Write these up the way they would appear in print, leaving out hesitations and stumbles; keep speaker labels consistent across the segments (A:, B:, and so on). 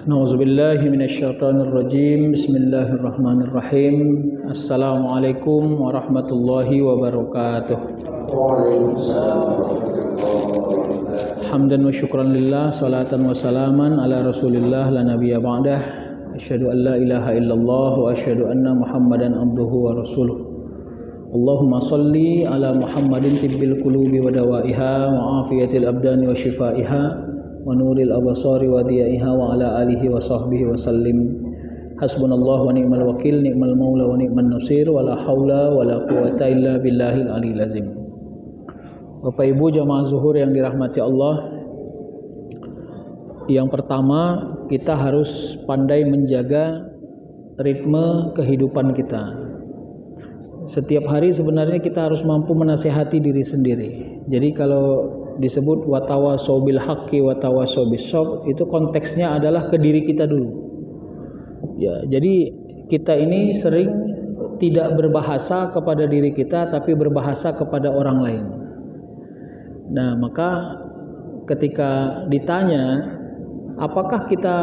A: Nauzubillahi minasyaitonirrajim. Bismillahirrahmanirrahim. Assalamualaikum warahmatullahi wabarakatuh.
B: Waalaikumsalam warahmatullahi wabarakatuh.
A: Hamdan wa syukran lillah, salatan wa salaman ala rasulillah la nabiyya ba'dah. Asyhadu an la ilaha illallah wa asyhadu anna muhammadan abduhu wa rasuluh. Allahumma salli ala muhammadin tibbil qulubi wa dawaiha wa afiyatil abdani wa shifaiha wa nuril abasari wa diyaiha wa ala alihi wa sahbihi wa sallim. Hasbunallahu wa ni'mal wakil, ni'mal maula wa ni'man nasir, wa la hawla wa la quwata illa billahil aliyil azim. Bapak Ibu jamaah zuhur yang dirahmati Allah, yang pertama kita harus pandai menjaga ritme kehidupan kita. Setiap hari sebenarnya kita harus mampu menasihati diri sendiri. Jadi kalau disebut watawasau bil haqqi watawasau bis sabr, itu konteksnya adalah ke diri kita dulu. Ya, jadi kita ini sering tidak berbahasa kepada diri kita tapi berbahasa kepada orang lain. Nah, maka ketika ditanya apakah kita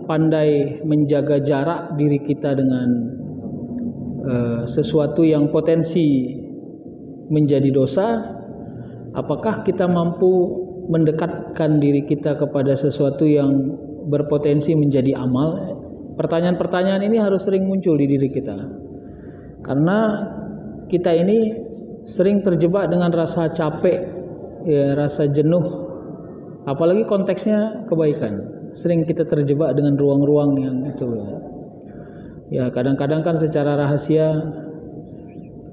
A: pandai menjaga jarak diri kita dengan sesuatu yang potensi menjadi dosa, apakah kita mampu mendekatkan diri kita kepada sesuatu yang berpotensi menjadi amal? Pertanyaan-pertanyaan ini harus sering muncul di diri kita, karena kita ini sering terjebak dengan rasa capek, ya, rasa jenuh, apalagi konteksnya kebaikan. Sering kita terjebak dengan ruang-ruang yang itu. Ya, kadang-kadang kan secara rahasia,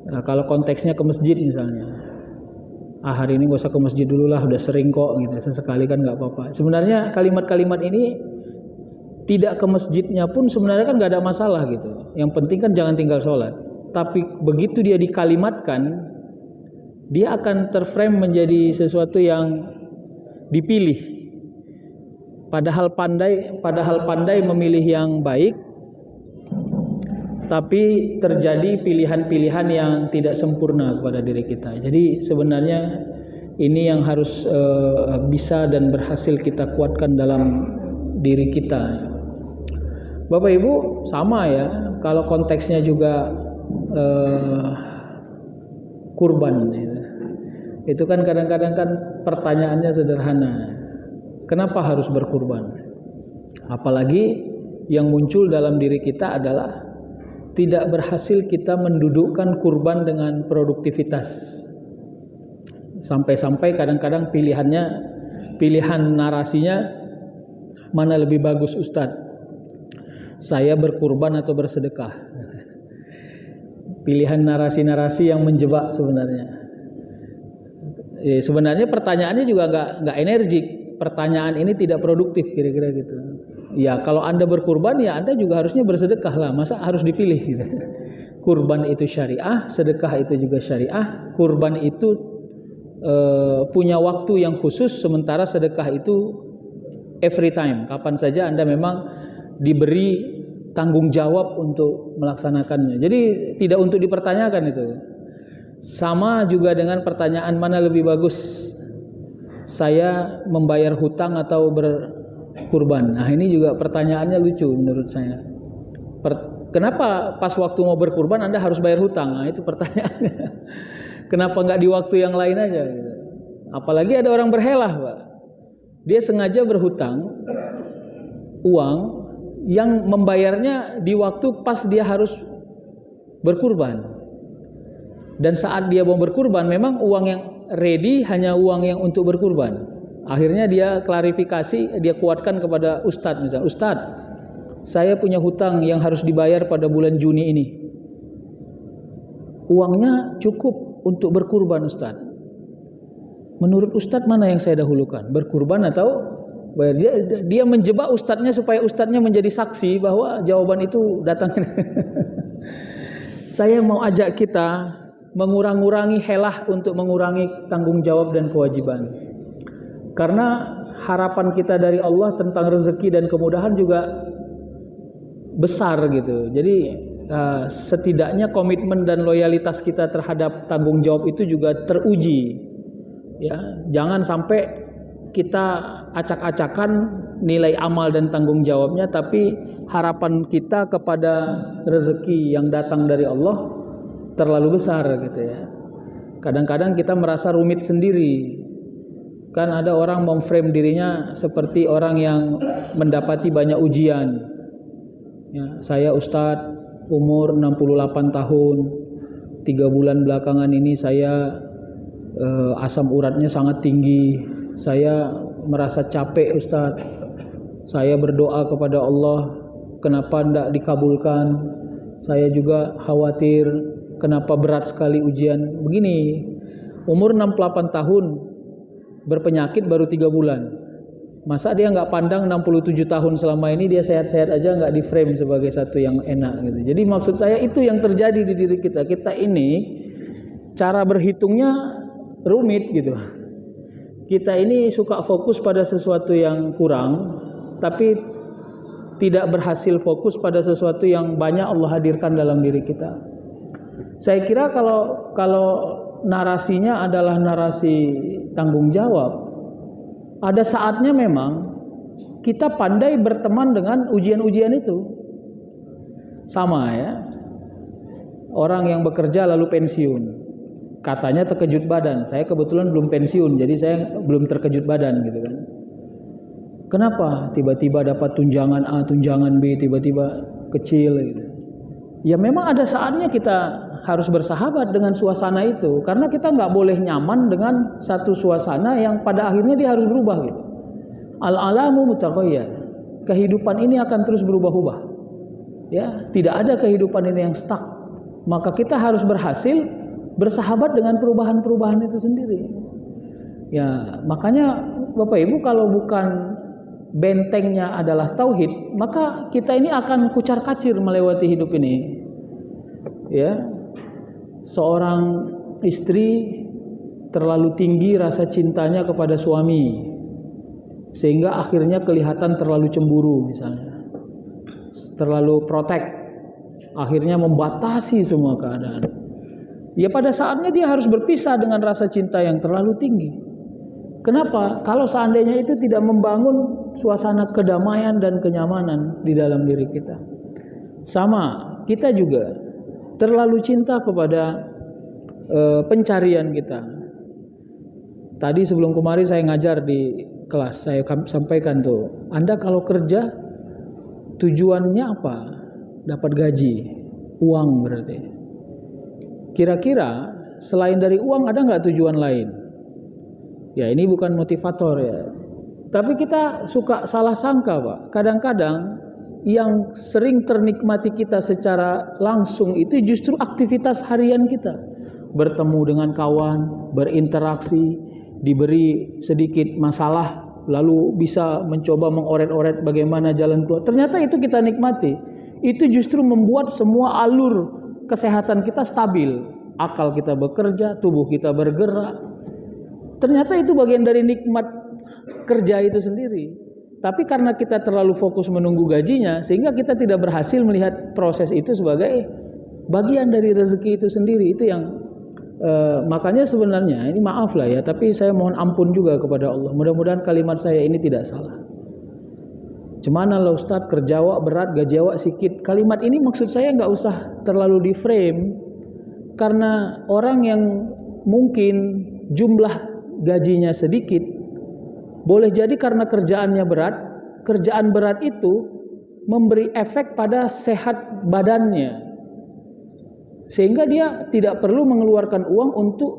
A: nah, kalau konteksnya ke masjid misalnya, hari ini gak usah ke masjid dulu lah, udah sering kok gitu, sesekali kan gak apa-apa. Sebenarnya kalimat-kalimat ini tidak ke masjidnya pun sebenarnya kan gak ada masalah gitu. Yang penting kan jangan tinggal sholat. Tapi begitu dia dikalimatkan, dia akan terframe menjadi sesuatu yang dipilih. Padahal pandai memilih yang baik, tapi terjadi pilihan-pilihan yang tidak sempurna kepada diri kita. Jadi sebenarnya ini yang harus bisa dan berhasil kita kuatkan dalam diri kita. Bapak Ibu sama ya, kalau konteksnya juga kurban ya. Itu kan kadang-kadang kan pertanyaannya sederhana, kenapa harus berkurban? Apalagi yang muncul dalam diri kita adalah tidak berhasil kita mendudukkan kurban dengan produktivitas. Sampai-sampai kadang-kadang pilihan narasinya mana lebih bagus Ustadz? Saya berkurban atau bersedekah? Pilihan narasi-narasi yang menjebak sebenarnya. Sebenarnya pertanyaannya juga nggak energik. Pertanyaan ini tidak produktif kira-kira gitu. Ya, kalau Anda berkurban ya Anda juga harusnya bersedekah lah. Masa harus dipilih gitu. Kurban itu syariah, sedekah itu juga syariah. Kurban itu punya waktu yang khusus, sementara sedekah itu every time. Kapan saja Anda memang diberi tanggung jawab untuk melaksanakannya. Jadi tidak untuk dipertanyakan itu. Sama juga dengan pertanyaan mana lebih bagus, saya membayar hutang atau berkurban. Nah, ini juga pertanyaannya lucu menurut saya. Kenapa pas waktu mau berkurban Anda harus bayar hutang? Nah, itu pertanyaannya. Kenapa nggak di waktu yang lain aja? Apalagi ada orang berhelah, Pak. Dia sengaja berhutang uang yang membayarnya di waktu pas dia harus berkurban. Dan saat dia mau berkurban, memang uang yang ready hanya uang yang untuk berkurban. Akhirnya dia klarifikasi, dia kuatkan kepada Ustadz misalnya, Ustadz, saya punya hutang yang harus dibayar pada bulan Juni ini. Uangnya cukup untuk berkurban Ustadz. Menurut Ustadz mana yang saya dahulukan? Berkurban atau bayar? Dia menjebak Ustadznya supaya Ustadznya menjadi saksi bahwa jawaban itu datang. Saya mau ajak kita mengurangi helah untuk mengurangi tanggung jawab dan kewajiban. Karena harapan kita dari Allah tentang rezeki dan kemudahan juga besar gitu. Jadi setidaknya komitmen dan loyalitas kita terhadap tanggung jawab itu juga teruji. Ya, jangan sampai kita acak-acakan nilai amal dan tanggung jawabnya, tapi harapan kita kepada rezeki yang datang dari Allah terlalu besar gitu ya. Kadang-kadang kita merasa rumit sendiri. Kan ada orang memframe dirinya seperti orang yang mendapati banyak ujian. Ya, saya Ustadz umur 68 tahun, 3 bulan belakangan ini saya asam uratnya sangat tinggi. Saya merasa capek Ustadz. Saya berdoa kepada Allah, kenapa tidak dikabulkan. Saya juga khawatir, kenapa berat sekali ujian. Begini, umur 68 tahun, berpenyakit baru 3 bulan. Masa dia nggak pandang 67 tahun selama ini dia sehat-sehat aja, nggak di frame sebagai satu yang enak gitu. Jadi maksud saya itu yang terjadi di diri kita. Kita ini cara berhitungnya rumit gitu. Kita ini suka fokus pada sesuatu yang kurang, tapi tidak berhasil fokus pada sesuatu yang banyak Allah hadirkan dalam diri kita. Saya kira kalau narasinya adalah narasi tanggung jawab, ada saatnya memang kita pandai berteman dengan ujian-ujian itu. Sama ya, orang yang bekerja lalu pensiun, katanya terkejut badan. Saya kebetulan belum pensiun, jadi saya belum terkejut badan gitu kan. Kenapa tiba-tiba dapat tunjangan A, tunjangan B, tiba-tiba kecil gitu. Ya memang ada saatnya kita harus bersahabat dengan suasana itu, karena kita nggak boleh nyaman dengan satu suasana yang pada akhirnya dia harus berubah gitu. Al-alamu mutaghayyir. Kehidupan ini akan terus berubah-ubah. Ya, tidak ada kehidupan ini yang stuck. Maka kita harus berhasil bersahabat dengan perubahan-perubahan itu sendiri. Ya, makanya Bapak Ibu, kalau bukan bentengnya adalah tauhid, maka kita ini akan kucar-kacir melewati hidup ini. Ya. Seorang istri terlalu tinggi rasa cintanya kepada suami, sehingga akhirnya kelihatan terlalu cemburu misalnya. Terlalu protek, akhirnya membatasi semua keadaan. Ya pada saatnya dia harus berpisah dengan rasa cinta yang terlalu tinggi. Kenapa? Kalau seandainya itu tidak membangun suasana kedamaian dan kenyamanan di dalam diri kita. Sama, kita juga terlalu cinta kepada pencarian kita. Tadi sebelum kemarin saya ngajar di kelas, saya sampaikan tuh, Anda kalau kerja tujuannya apa? Dapat gaji, uang berarti. Kira-kira selain dari uang ada nggak tujuan lain? Ya ini bukan motivator ya. Tapi kita suka salah sangka Pak. Kadang-kadang yang sering ternikmati kita secara langsung itu justru aktivitas harian kita. Bertemu dengan kawan, berinteraksi, diberi sedikit masalah, lalu bisa mencoba mengoret-oret bagaimana jalan keluar. Ternyata itu kita nikmati. Itu justru membuat semua alur kesehatan kita stabil, akal kita bekerja, tubuh kita bergerak. Ternyata itu bagian dari nikmat kerja itu sendiri. Tapi karena kita terlalu fokus menunggu gajinya, sehingga kita tidak berhasil melihat proses itu sebagai bagian dari rezeki itu sendiri. Itu yang makanya sebenarnya ini maaf lah ya, tapi saya mohon ampun juga kepada Allah. Mudah-mudahan kalimat saya ini tidak salah. Cemana lah Ustadz, kerja awak berat, gaji awak sikit. Kalimat ini maksud saya nggak usah terlalu di frame, karena orang yang mungkin jumlah gajinya sedikit, boleh jadi karena kerjaannya berat. Kerjaan berat itu memberi efek pada sehat badannya, sehingga dia tidak perlu mengeluarkan uang untuk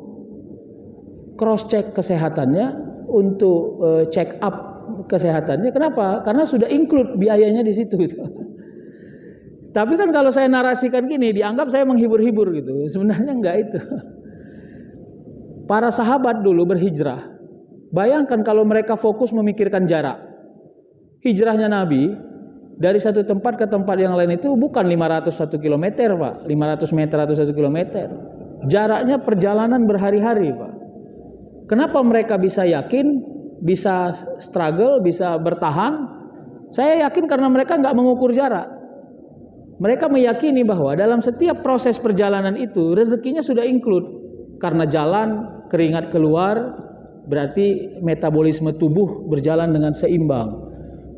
A: cross check kesehatannya, untuk check up kesehatannya. Kenapa? Karena sudah include biayanya di situ gitu. Tapi kan kalau saya narasikan gini, dianggap saya menghibur-hibur gitu. Sebenarnya enggak itu. Para sahabat dulu berhijrah. Bayangkan kalau mereka fokus memikirkan jarak. Hijrahnya Nabi dari satu tempat ke tempat yang lain itu bukan 501 km Pak, 500 meter atau 1 km. Jaraknya perjalanan berhari-hari Pak. Kenapa mereka bisa yakin, bisa struggle, bisa bertahan? Saya yakin karena mereka nggak mengukur jarak. Mereka meyakini bahwa dalam setiap proses perjalanan itu rezekinya sudah include. Karena jalan, keringat keluar, berarti metabolisme tubuh berjalan dengan seimbang.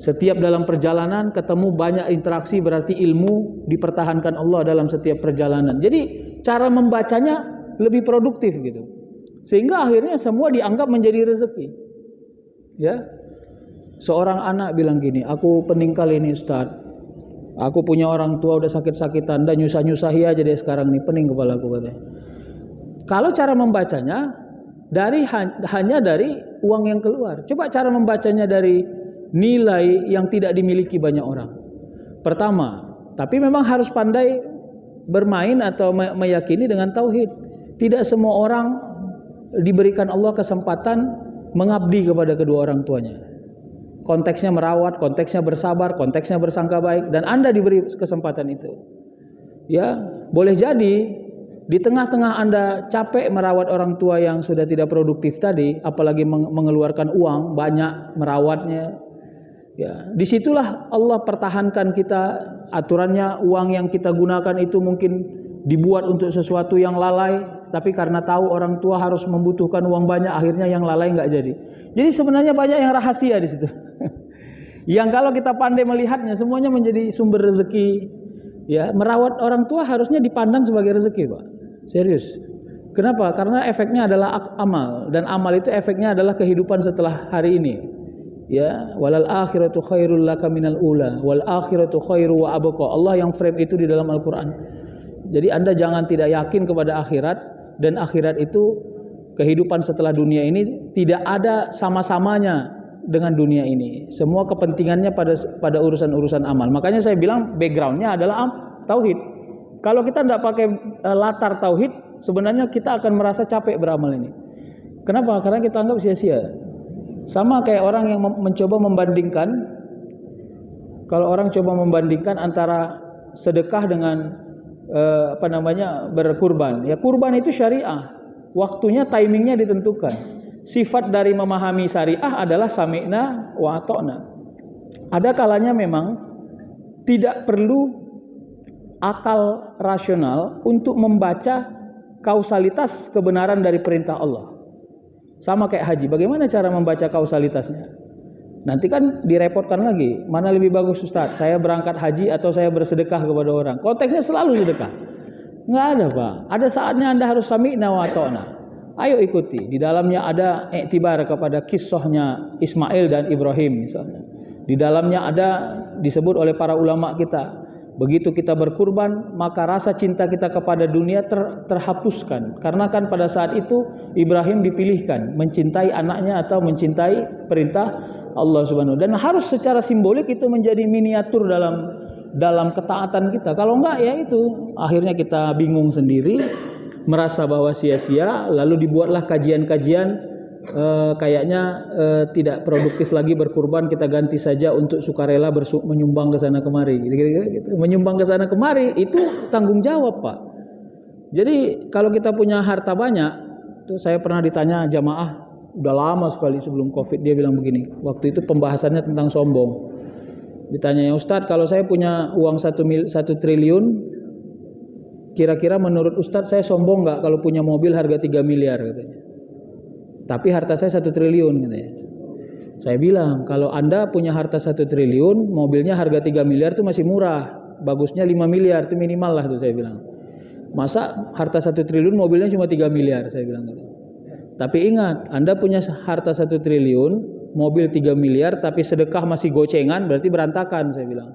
A: Setiap dalam perjalanan ketemu banyak interaksi, berarti ilmu dipertahankan Allah dalam setiap perjalanan. Jadi cara membacanya lebih produktif gitu. Sehingga akhirnya semua dianggap menjadi rezeki. Ya. Seorang anak bilang gini, aku peninggal ini Ustaz. Aku punya orang tua udah sakit-sakitan, dan nyusah-nyusahi aja deh sekarang nih, pening kepala aku katanya. Kalau cara membacanya hanya dari uang yang keluar. Coba cara membacanya dari nilai yang tidak dimiliki banyak orang. Pertama, tapi memang harus pandai bermain atau meyakini dengan tauhid. Tidak semua orang diberikan Allah kesempatan mengabdi kepada kedua orang tuanya. Konteksnya merawat, konteksnya bersabar, konteksnya bersangka baik, dan Anda diberi kesempatan itu. Ya, boleh jadi di tengah-tengah Anda capek merawat orang tua yang sudah tidak produktif tadi, apalagi mengeluarkan uang banyak merawatnya. Ya, disitulah Allah pertahankan kita. Aturannya uang yang kita gunakan itu mungkin dibuat untuk sesuatu yang lalai, tapi karena tahu orang tua harus membutuhkan uang banyak, akhirnya yang lalai nggak jadi. Jadi sebenarnya banyak yang rahasia di situ. Yang kalau kita pandai melihatnya, semuanya menjadi sumber rezeki. Ya, merawat orang tua harusnya dipandang sebagai rezeki, Pak. Serius. Kenapa? Karena efeknya adalah amal, dan amal itu efeknya adalah kehidupan setelah hari ini. Ya, walal akhiratu khairul laka minal ula, wal akhiratu khairu wa abqa. Allah yang frame itu di dalam Al-Qur'an. Jadi Anda jangan tidak yakin kepada akhirat, dan akhirat itu kehidupan setelah dunia ini tidak ada sama-samanya dengan dunia ini. Semua kepentingannya pada urusan-urusan amal. Makanya saya bilang backgroundnya adalah tauhid. Kalau kita tidak pakai latar tauhid, sebenarnya kita akan merasa capek beramal ini. Kenapa? Karena kita anggap sia-sia. Sama kayak orang yang mencoba membandingkan. Kalau orang coba membandingkan antara sedekah dengan berkurban. Ya, kurban itu syariah. Waktunya, timingnya ditentukan. Sifat dari memahami syariah adalah sami'na wa ata'na. Ada kalanya memang tidak perlu akal rasional untuk membaca kausalitas kebenaran dari perintah Allah. Sama kayak haji. Bagaimana cara membaca kausalitasnya? Nanti kan direpotkan lagi. Mana lebih bagus Ustaz? Saya berangkat haji atau saya bersedekah kepada orang? Konteksnya selalu sedekah. Nggak ada, Pak. Ada saatnya Anda harus sami'na wa ata'na. Ayo ikuti. Di dalamnya ada iktibar kepada kisahnya Ismail dan Ibrahim misalnya. Di dalamnya ada disebut oleh para ulama kita. Begitu kita berkurban, maka rasa cinta kita kepada dunia terhapuskan. Karena kan pada saat itu Ibrahim dipilihkan mencintai anaknya atau mencintai perintah Allah Subhanahu. Dan harus secara simbolik itu menjadi miniatur dalam ketaatan kita. Kalau enggak ya itu akhirnya kita bingung sendiri, merasa bahwa sia-sia, lalu dibuatlah kajian-kajian kayaknya tidak produktif lagi berkurban, kita ganti saja untuk sukarela menyumbang ke sana kemari, gitu. Menyumbang ke sana kemari itu tanggung jawab, Pak. Jadi kalau kita punya harta banyak, itu saya pernah ditanya jamaah udah lama sekali sebelum Covid, dia bilang begini. Waktu itu pembahasannya tentang sombong. Ditanya, Ustadz, kalau saya punya uang 1 triliun, kira-kira menurut Ustadz saya sombong nggak kalau punya mobil harga 3 miliar katanya. Tapi harta saya 1 triliun katanya. Saya bilang, kalau Anda punya harta 1 triliun, mobilnya harga 3 miliar itu masih murah. Bagusnya 5 miliar itu minimal lah tuh, saya bilang. Masa harta 1 triliun mobilnya cuma 3 miliar, saya bilang gitu. Tapi ingat, Anda punya harta 1 triliun, mobil 3 miliar, tapi sedekah masih gocengan, berarti berantakan, saya bilang.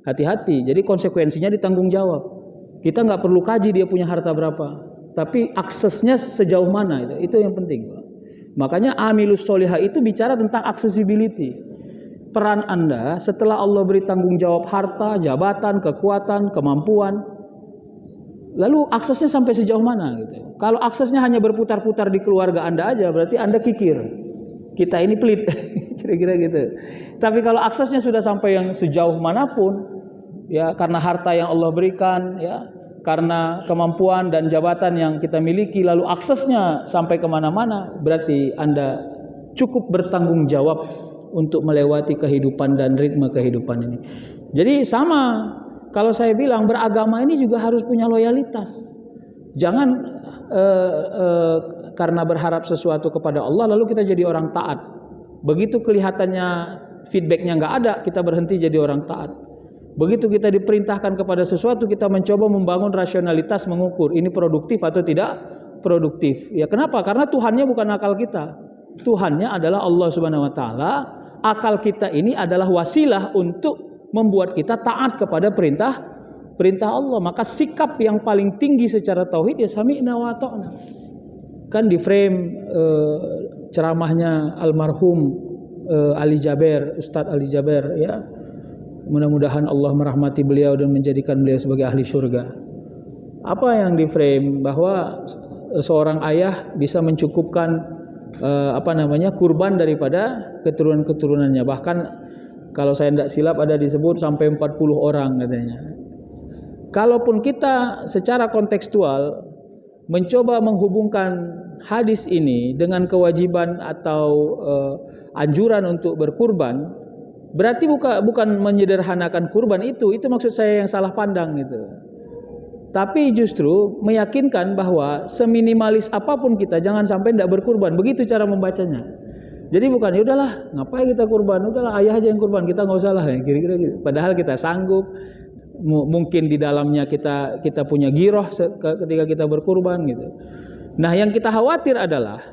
A: Hati-hati, jadi konsekuensinya ditanggung jawab. Kita nggak perlu kaji dia punya harta berapa, tapi aksesnya sejauh mana, itu yang penting, Pak. Makanya amilus solihah itu bicara tentang accessibility. Peran Anda setelah Allah beri tanggung jawab harta, jabatan, kekuatan, kemampuan, lalu aksesnya sampai sejauh mana gitu. Kalau aksesnya hanya berputar-putar di keluarga Anda aja, berarti Anda kikir. Kita ini pelit, kira-kira gitu. Tapi kalau aksesnya sudah sampai yang sejauh manapun, ya karena harta yang Allah berikan, ya karena kemampuan dan jabatan yang kita miliki, lalu aksesnya sampai kemana-mana, berarti Anda cukup bertanggung jawab untuk melewati kehidupan dan ritme kehidupan ini. Jadi sama, kalau saya bilang beragama ini juga harus punya loyalitas. Jangan karena berharap sesuatu kepada Allah lalu kita jadi orang taat. Begitu kelihatannya feedbacknya nggak ada, kita berhenti jadi orang taat. Begitu kita diperintahkan kepada sesuatu, kita mencoba membangun rasionalitas mengukur ini produktif atau tidak produktif. Ya kenapa? Karena Tuhannya bukan akal kita. Tuhannya adalah Allah Subhanahu wa taala. Akal kita ini adalah wasilah untuk membuat kita taat kepada perintah Allah. Maka sikap yang paling tinggi secara tauhid ya sami'na wa ata'na. Kan di frame ceramahnya almarhum Ali Jaber, Ustadz Ali Jaber ya. Mudah-mudahan Allah merahmati beliau dan menjadikan beliau sebagai ahli surga. Apa yang di frame bahwa seorang ayah bisa mencukupkan kurban daripada keturunan-keturunannya. Bahkan kalau saya tidak silap ada disebut sampai 40 orang katanya. Kalaupun kita secara kontekstual mencoba menghubungkan hadis ini dengan kewajiban atau anjuran untuk berkurban, berarti bukan menyederhanakan kurban itu maksud saya yang salah pandang gitu. Tapi justru meyakinkan bahwa seminimalis apapun kita jangan sampai tidak berkurban. Begitu cara membacanya. Jadi bukan ya udahlah ngapain kita kurban, udahlah ayah aja yang kurban, kita nggak usah lah kira-kira gitu. Padahal kita sanggup, mungkin di dalamnya kita punya giroh ketika kita berkurban gitu. Nah yang kita khawatir adalah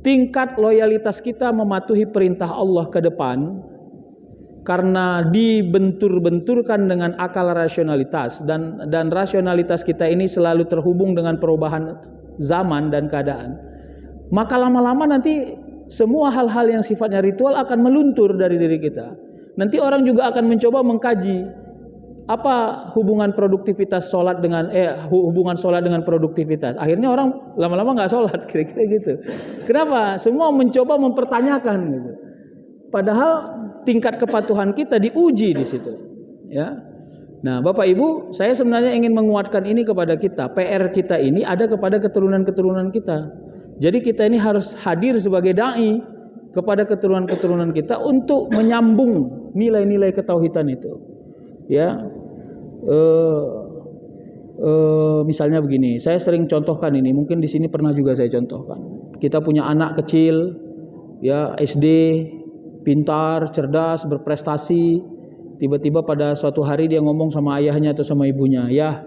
A: tingkat loyalitas kita mematuhi perintah Allah ke depan karena dibentur-benturkan dengan akal rasionalitas dan rasionalitas kita ini selalu terhubung dengan perubahan zaman dan keadaan. Maka lama-lama nanti semua hal-hal yang sifatnya ritual akan meluntur dari diri kita. Nanti orang juga akan mencoba mengkaji apa hubungan produktivitas sholat dengan hubungan sholat dengan produktivitas. Akhirnya orang lama-lama nggak sholat, kira-kira gitu. Kenapa? Semua mencoba mempertanyakan gitu. Padahal tingkat kepatuhan kita diuji di situ, ya. Nah, Bapak Ibu, saya sebenarnya ingin menguatkan ini kepada kita. PR kita ini ada kepada keturunan-keturunan kita. Jadi kita ini harus hadir sebagai dai kepada keturunan-keturunan kita untuk menyambung nilai-nilai ketauhidan itu. Ya, misalnya begini, saya sering contohkan ini. Mungkin di sini pernah juga saya contohkan. Kita punya anak kecil, ya SD. Pintar, cerdas, berprestasi. Tiba-tiba pada suatu hari dia ngomong sama ayahnya atau sama ibunya, ya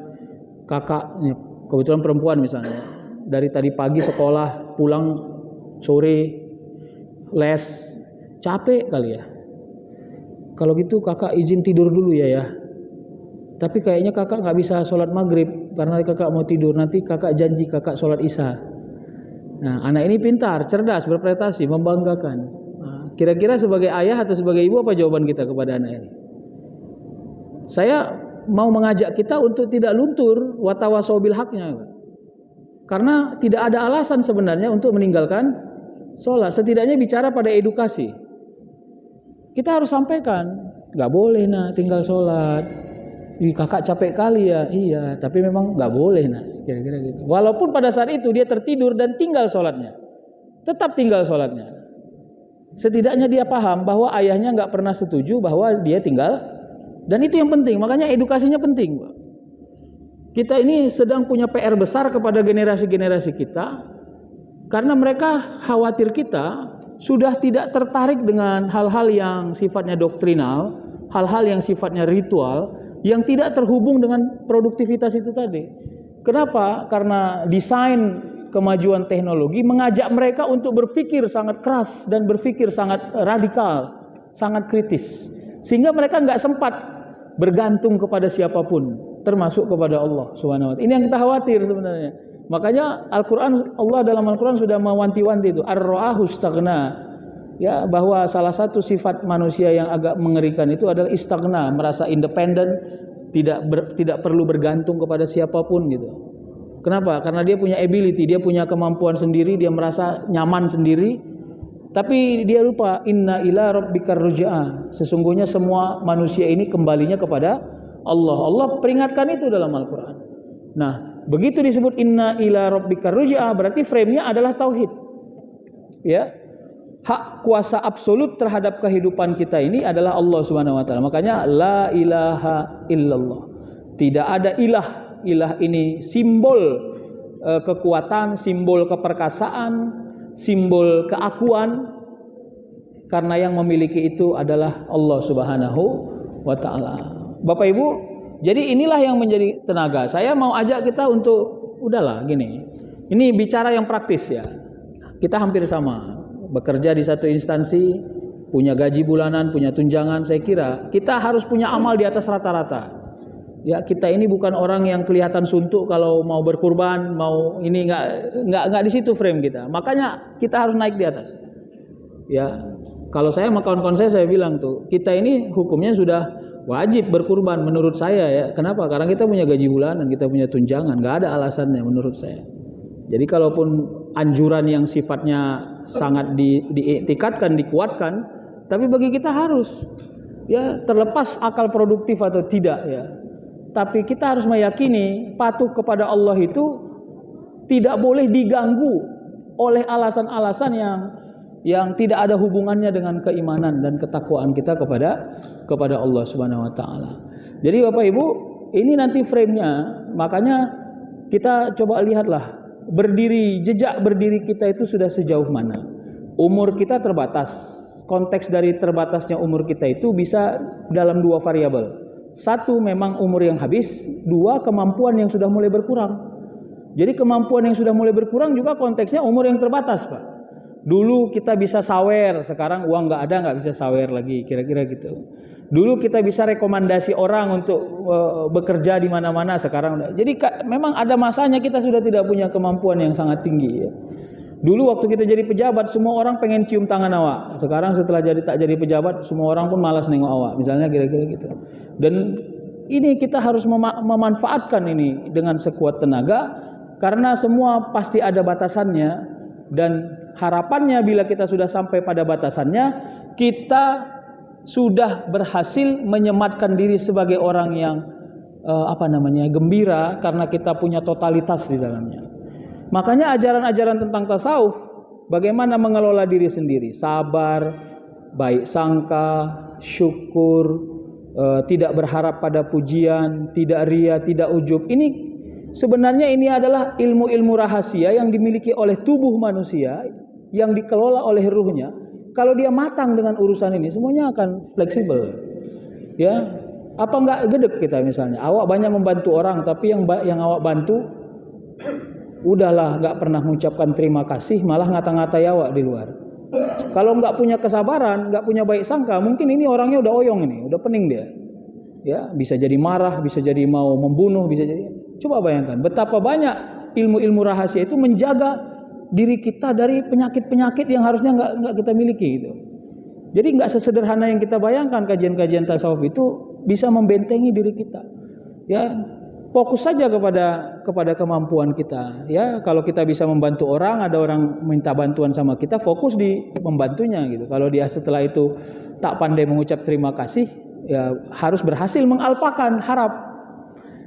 A: kakak, kebetulan perempuan misalnya, dari tadi pagi sekolah, pulang sore les, capek kali ya. Kalau gitu kakak izin tidur dulu ya. Tapi kayaknya kakak nggak bisa sholat maghrib karena kakak mau tidur. Nanti kakak janji kakak sholat isya. Nah, anak ini pintar, cerdas, berprestasi, membanggakan. Kira-kira sebagai ayah atau sebagai ibu apa jawaban kita kepada anak ini? Saya mau mengajak kita untuk tidak luntur watawasau bil haknya. Karena tidak ada alasan sebenarnya untuk meninggalkan sholat. Setidaknya bicara pada edukasi. Kita harus sampaikan, nggak boleh nak tinggal sholat. Kakak capek kali ya, iya. Tapi memang nggak boleh nak, kira-kira gitu. Walaupun pada saat itu dia tertidur dan tinggal sholatnya, tetap tinggal sholatnya. Setidaknya dia paham bahwa ayahnya nggak pernah setuju bahwa dia tinggal, dan itu yang penting. Makanya edukasinya penting. Kita ini sedang punya PR besar kepada generasi-generasi kita, karena mereka khawatir kita sudah tidak tertarik dengan hal-hal yang sifatnya doktrinal, hal-hal yang sifatnya ritual, yang tidak terhubung dengan produktivitas itu tadi. Kenapa? Karena desain kemajuan teknologi mengajak mereka untuk berpikir sangat keras dan berpikir sangat radikal, sangat kritis, sehingga mereka nggak sempat bergantung kepada siapapun, termasuk kepada Allah Subhanahu wa taala. Ini yang kita khawatir sebenarnya. Makanya Allah dalam Al-Quran sudah mewanti-wanti itu, ar-ra'ahu istaghna, ya, bahwa salah satu sifat manusia yang agak mengerikan itu adalah istaghna, merasa independen, tidak perlu bergantung kepada siapapun gitu. Kenapa? Karena dia punya ability, dia punya kemampuan sendiri, dia merasa nyaman sendiri. Tapi dia lupa, inna ila rabbikar ruj'a. Sesungguhnya semua manusia ini kembalinya kepada Allah. Allah peringatkan itu dalam Al-Quran. Nah, begitu disebut inna ila rabbikar ruj'a, berarti frame-nya adalah tauhid. Ya. Hak kuasa absolut terhadap kehidupan kita ini adalah Allah Subhanahu wa taala. Makanya la ilaha illallah. Tidak ada ilah. Ilah ini simbol kekuatan, simbol keperkasaan, simbol keakuan. karena yang memiliki itu adalah Allah Subhanahu wa taala. Bapak Ibu, jadi inilah yang menjadi tenaga. Saya mau ajak kita untuk udahlah gini. Ini bicara yang praktis ya. Kita hampir sama, bekerja di satu instansi, punya gaji bulanan, punya tunjangan. Saya kira kita harus punya amal di atas rata-rata. Ya, kita ini bukan orang yang kelihatan suntuk kalau mau berkurban, mau ini nggak di situ frame kita. Makanya kita harus naik di atas. Ya, kalau saya sama kawan-kawan saya bilang tuh, kita ini hukumnya sudah wajib berkurban menurut saya ya. Kenapa? Karena kita punya gaji bulanan, kita punya tunjangan, nggak ada alasannya menurut saya. Jadi kalaupun anjuran yang sifatnya sangat diiktikadkan, dikuatkan, tapi bagi kita harus ya, terlepas akal produktif atau tidak ya. Tapi kita harus meyakini patuh kepada Allah itu tidak boleh diganggu oleh alasan-alasan yang tidak ada hubungannya dengan keimanan dan ketakwaan kita kepada Allah Subhanahu wa taala. Jadi Bapak Ibu, ini nanti frame-nya, makanya kita coba lihatlah jejak berdiri kita itu sudah sejauh mana. Umur kita terbatas. Konteks dari terbatasnya umur kita itu bisa dalam dua variabel. Satu, memang umur yang habis. Dua, kemampuan yang sudah mulai berkurang. Jadi kemampuan yang sudah mulai berkurang juga konteksnya umur yang terbatas, Pak. Dulu kita bisa sawer, sekarang uang nggak ada, nggak bisa sawer lagi, kira-kira gitu. Dulu kita bisa rekomendasi orang untuk bekerja di mana-mana, sekarang udah. Jadi memang ada masanya kita sudah tidak punya kemampuan yang sangat tinggi ya. Dulu waktu kita jadi pejabat, semua orang pengen cium tangan awak. Sekarang setelah tak jadi pejabat, semua orang pun malas nengok awak. Misalnya kira-kira gitu. Dan ini kita harus memanfaatkan ini dengan sekuat tenaga, karena semua pasti ada batasannya. Dan harapannya bila kita sudah sampai pada batasannya, kita sudah berhasil menyematkan diri sebagai orang yang gembira, karena kita punya totalitas di dalamnya. Makanya ajaran-ajaran tentang tasawuf, bagaimana mengelola diri sendiri, sabar, baik sangka, syukur, tidak berharap pada pujian, tidak ria, tidak ujub. Ini sebenarnya ini adalah ilmu-ilmu rahasia yang dimiliki oleh tubuh manusia, yang dikelola oleh ruhnya. Kalau dia matang dengan urusan ini, semuanya akan fleksibel. Ya, apa enggak gedek kita misalnya? Awak banyak membantu orang, tapi yang awak bantu udahlah enggak pernah mengucapkan terima kasih, malah ngata-ngatai awak di luar. Kalau enggak punya kesabaran, enggak punya baik sangka, mungkin ini orangnya udah oyong ini, udah pening dia. Ya, bisa jadi marah, bisa jadi mau membunuh, bisa jadi. Coba bayangkan betapa banyak ilmu-ilmu rahasia itu menjaga diri kita dari penyakit-penyakit yang harusnya nggak kita miliki gitu. Jadi nggak sesederhana yang kita bayangkan. Kajian-kajian tasawuf itu bisa membentengi diri kita. Ya, fokus saja kepada kemampuan kita. Ya, kalau kita bisa membantu orang, ada orang minta bantuan sama kita, fokus di membantunya gitu. Kalau dia setelah itu tak pandai mengucap terima kasih, ya harus berhasil mengalpakan harap.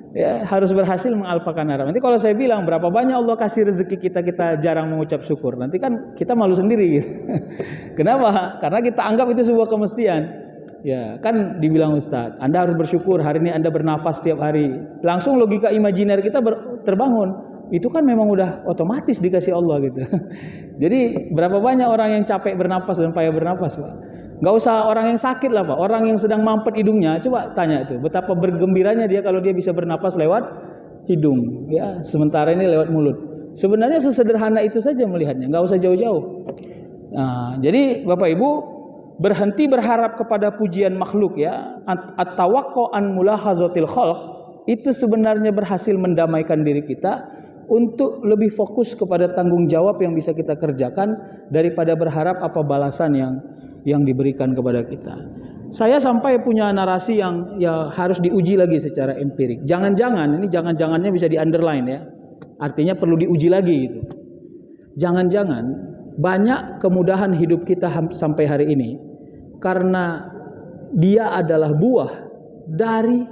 A: Ya, harus berhasil mengalpakan harap. Nanti kalau saya bilang berapa banyak Allah kasih rezeki kita jarang mengucap syukur, nanti kan kita malu sendiri gitu. Kenapa? Karena kita anggap itu sebuah kemestian. Ya, kan dibilang Ustaz, Anda harus bersyukur, hari ini Anda bernafas setiap hari. Langsung logika imajiner kita terbangun. Itu kan memang udah otomatis dikasih Allah gitu. Jadi berapa banyak orang yang capek bernafas dan payah bernafas, Pak. Gak usah orang yang sakit lah Pak, orang yang sedang mampet hidungnya, coba tanya itu, betapa bergembiranya dia kalau dia bisa bernapas lewat hidung, ya, sementara ini lewat mulut. Sebenarnya sesederhana itu saja melihatnya, gak usah jauh-jauh. Nah, jadi Bapak Ibu, berhenti berharap kepada pujian makhluk ya, at-tawaqqu an mulahazatil khalq, itu sebenarnya berhasil mendamaikan diri kita untuk lebih fokus kepada tanggung jawab yang bisa kita kerjakan daripada berharap apa balasan yang diberikan kepada kita. Saya sampai punya narasi yang ya harus diuji lagi secara empirik. Jangan-jangannya bisa di underline ya. Artinya perlu diuji lagi gitu. Jangan-jangan banyak kemudahan hidup kita sampai hari ini karena dia adalah buah dari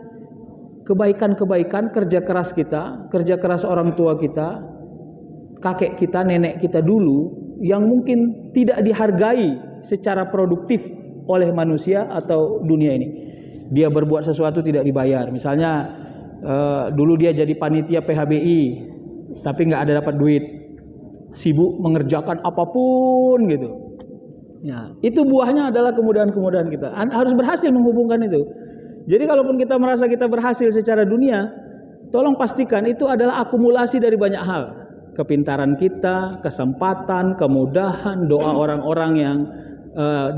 A: kebaikan-kebaikan kerja keras kita, kerja keras orang tua kita, kakek kita, nenek kita dulu yang mungkin tidak dihargai secara produktif oleh manusia atau dunia ini. Dia berbuat sesuatu tidak dibayar. Misalnya dulu dia jadi panitia PHBI tapi nggak ada dapat duit, sibuk mengerjakan apapun gitu. Ya, itu buahnya adalah kemudahan-kemudahan kita. Harus berhasil menghubungkan itu. Jadi kalaupun kita merasa kita berhasil secara dunia, tolong pastikan itu adalah akumulasi dari banyak hal. Kepintaran kita, kesempatan, kemudahan, doa orang-orang yang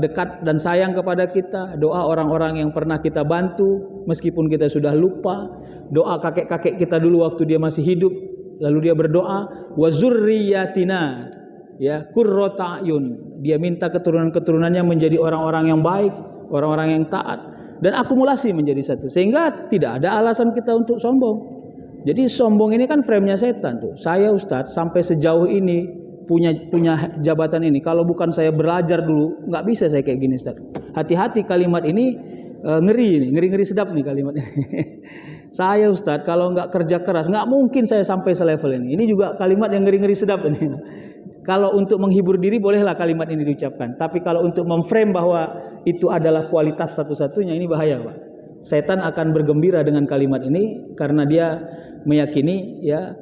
A: dekat dan sayang kepada kita, doa orang-orang yang pernah kita bantu meskipun kita sudah lupa, doa kakek-kakek kita dulu waktu dia masih hidup, lalu dia berdoa, wa zurriyatina, ya, qurrata ayun. Dia minta keturunan-keturunannya menjadi orang-orang yang baik, orang-orang yang taat, dan akumulasi menjadi satu, sehingga tidak ada alasan kita untuk sombong. Jadi sombong ini kan frame-nya setan tuh. Saya Ustadz sampai sejauh ini punya jabatan ini, kalau bukan saya belajar dulu nggak bisa saya kayak gini Ustadz. Hati-hati, kalimat ini ngeri sedap nih kalimat ini. Saya Ustadz kalau nggak kerja keras nggak mungkin saya sampai selevel ini. Ini juga kalimat yang ngeri sedap ini. Kalau untuk menghibur diri bolehlah kalimat ini diucapkan, tapi kalau untuk memframe bahwa itu adalah kualitas satu-satunya, ini bahaya Pak. Setan akan bergembira dengan kalimat ini karena dia meyakini, ya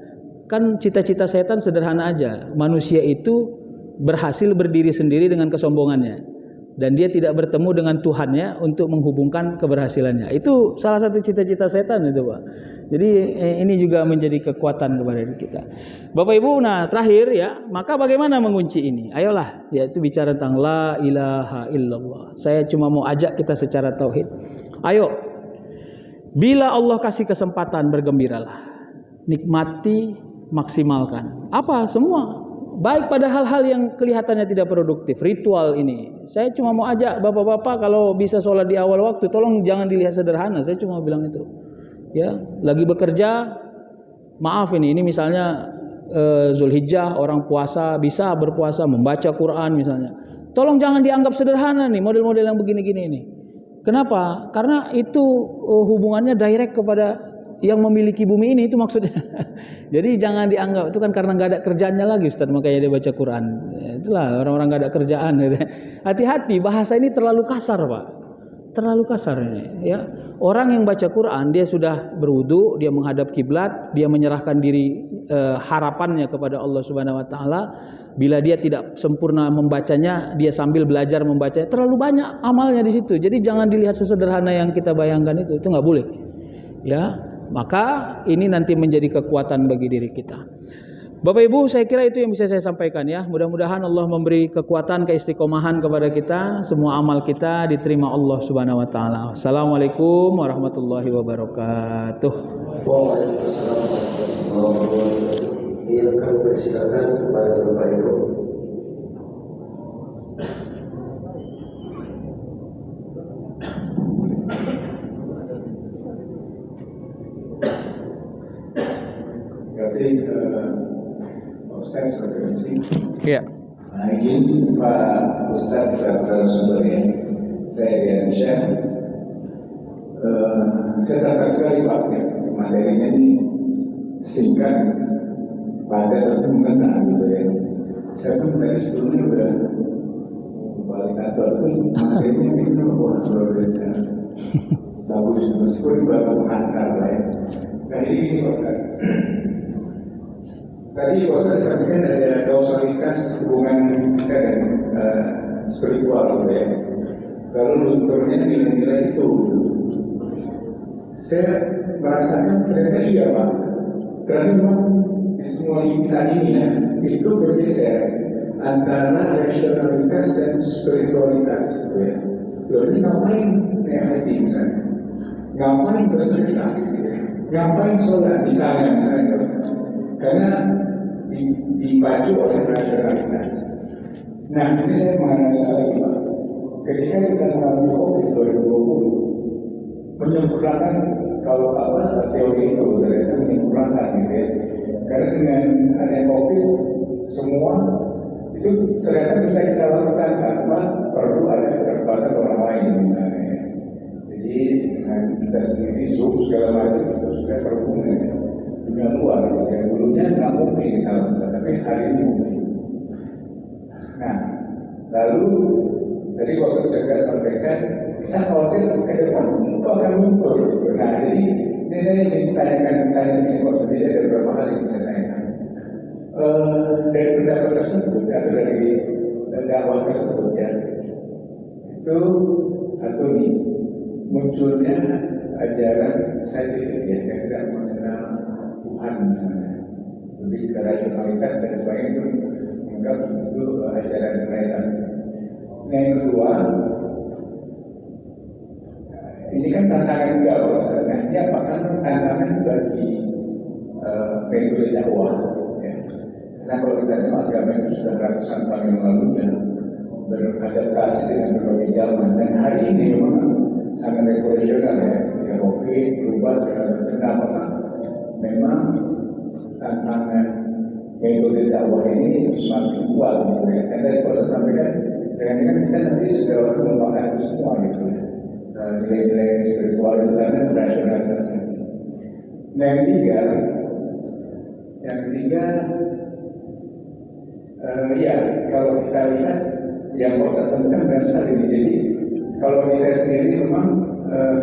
A: kan, cita-cita setan sederhana aja. Manusia itu berhasil berdiri sendiri dengan kesombongannya, dan dia tidak bertemu dengan Tuhannya untuk menghubungkan keberhasilannya. Itu salah satu cita-cita setan itu Pak. Jadi ini juga menjadi kekuatan kepada diri kita. Bapak Ibu, nah terakhir ya, maka bagaimana mengunci ini? Ayolah, yaitu bicara tentang la ilaha illallah. Saya cuma mau ajak kita secara tauhid. Ayo, bila Allah kasih kesempatan, bergembiralah, nikmati, maksimalkan. Apa? Semua. Baik pada hal-hal yang kelihatannya tidak produktif, ritual ini. Saya cuma mau ajak bapak-bapak kalau bisa sholat di awal waktu, tolong jangan dilihat sederhana. Saya cuma bilang itu. Ya, lagi bekerja, maaf ini misalnya Zulhijjah, orang puasa bisa berpuasa, membaca Quran misalnya. Tolong jangan dianggap sederhana nih model-model yang begini-gini ini. Kenapa? Karena itu hubungannya direct kepada yang memiliki bumi ini, itu maksudnya. Jadi jangan dianggap itu kan karena nggak ada kerjaannya lagi Ustaz, makanya dia baca Quran. Itulah orang-orang nggak ada kerjaan. Hati-hati, bahasa ini terlalu kasar Pak, terlalu kasar ini. Ya, orang yang baca Quran dia sudah berwudu, dia menghadap kiblat, dia menyerahkan diri harapannya kepada Allah Subhanahu Wa Taala. Bila dia tidak sempurna membacanya, dia sambil belajar membacanya. Terlalu banyak amalnya di situ. Jadi jangan dilihat sesederhana yang kita bayangkan itu nggak boleh. Ya, maka ini nanti menjadi kekuatan bagi diri kita. Bapak Ibu, saya kira itu yang bisa saya sampaikan ya. Mudah-mudahan Allah memberi kekuatan, keistiqomahan kepada kita. Semua amal kita diterima Allah Subhanahu Wa Taala. Assalamualaikum warahmatullahi wabarakatuh.
B: Waalaikumsalam warahmatullahi wabarakatuh. Ini kami persilakan kepada Bapak Ibu.
C: Terima kasih Ustaz Saudara.
A: Ya.
C: Nah, izin Pak Ustaz Saudara ya. Saya Dian Syah. Saya tertarik sekali Pak ya, materinya ini singkat, padat tapi mengena gitu ya. Saya pun dari sebelumnya udah balik kantor pun materinya ini luar biasa. Bagus, meskipun baru mengantar lah ya. Nah ini Pak Ustaz. Tadi Pak Ustaz sampaikan ada kausalitas hubungan kita dan spiritual gitu ya. Kalau lunturnya nilai-nilai itu, saya merasakan ternyata iya Pak. Karena memang di semua insan ini ya, itu bergeser antara rasionalitas dan spiritualitas gitu ya. Loh ini ngapain naik haji misalnya? Ngapain bersedekah gitu ya? Ngapain sholat misalnya? Karena dipacu oleh rasionalitas. Nah ini saya menganalisa lagi Pak. Ketika kita mengalami COVID 2020, menyempurnakan kalau teori itu ternyata menyempurnakan gitu ya. Karena dengan adanya COVID semua itu ternyata bisa kita lakukan tanpa perlu ada keterlibatan orang lain misalnya. Jadi dengan kita sendiri Zoom segala macam itu sudah terhubung dengan dunia luar. Yang dulunya nggak mungkin kita lakukan, tapi hari ini mungkin. Nah, lalu tadi waktu kita sampaikan kita khawatir ke depan itu akan muncul gitu. Nah, jadi ini saya ingin tanyakan ini Pak sendiri ada beberapa hal yang bisa tanyakan. Dari pendapat tersebut atau dari dakwah tersebut ya, itu satu nih, munculnya ajaran saintifik ya, yang tidak mengenal Tuhan misalnya, lebih ke rasionalitas dan sebagainya, itu menganggap itu ajaran mereka. Nah yang kedua, ini kan tantangan juga bahwasanya ini apakah tantangan bagi metode dakwah ya. Karena kalau kita lihat agama itu sudah ratusan tahun yang lalu ya, beradaptasi dengan berbagai zaman, dan hari ini memang sangat revolusioner ya, ketika COVID berubah segala macam. Apakah memang tantangan metode dakwah ini semakin kuat gitu ya. Karena kalau saya sampaikan, dengan kita nanti sudah waktu membahas itu semua gitu ya, nilai-nilai spiritual itu karena rasionalitasnya. Nah yang ketiga ya kalau kita lihat yang saya sebutkan berasal ini. Jadi kalau di saya sendiri memang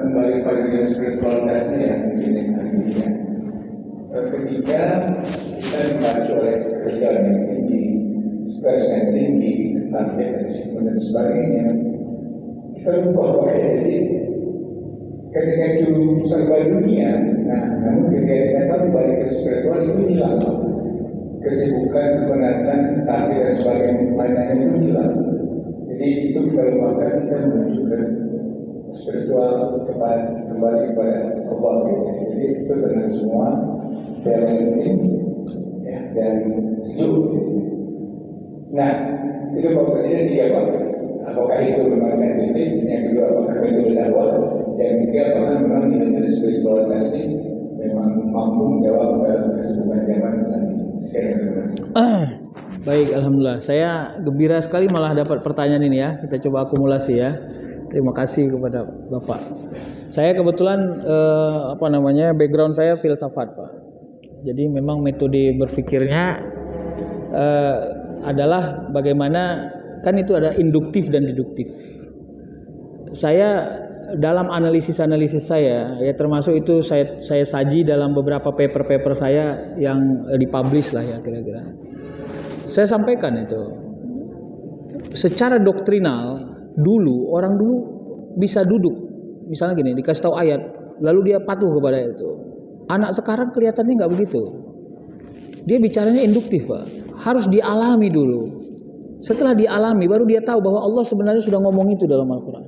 C: kembali pada nilai spiritualitasnya yang mungkin yang akhirnya ketika kita dibantu oleh kerjaan yang tinggi, stres yang tinggi, target achievement dan sebagainya, kita lupa bahwa jadi ketika itu serba dunia, nah namun ketika kita kembali ke spiritual itu hilang, kesibukan, kepenatan, target dan sebagainya itu hilang. Jadi itu kalau kita menunjukkan spiritual kembali kepada Allah gitu. Jadi itu dengan semua balancing ya, dan sejuk gitu. Nah itu maksudnya tiga Pak. Apakah itu memang saintifik? Yang kedua apakah itu dakwah? Yang ketiga apakah memang nilai spiritualitas ini memang mampu menjawab kesibukan zaman saat ini? Sekian terima kasih.
A: Baik, alhamdulillah. Saya gembira sekali malah dapat pertanyaan ini ya. Kita coba akumulasi ya. Terima kasih kepada Bapak. Saya kebetulan background saya filsafat, Pak. Jadi memang metode berpikirnya adalah bagaimana, kan itu ada induktif dan deduktif. Saya dalam analisis saya ya, termasuk itu saya saji dalam beberapa paper saya yang dipublish lah ya kira-kira. Saya sampaikan itu secara doktrinal dulu, orang dulu bisa duduk misalnya gini, dikasih tahu ayat lalu dia patuh kepada itu. Anak sekarang kelihatannya nggak begitu, dia bicaranya induktif Pak, harus dialami dulu. Setelah dialami baru dia tahu bahwa Allah sebenarnya sudah ngomong itu dalam Al-Quran.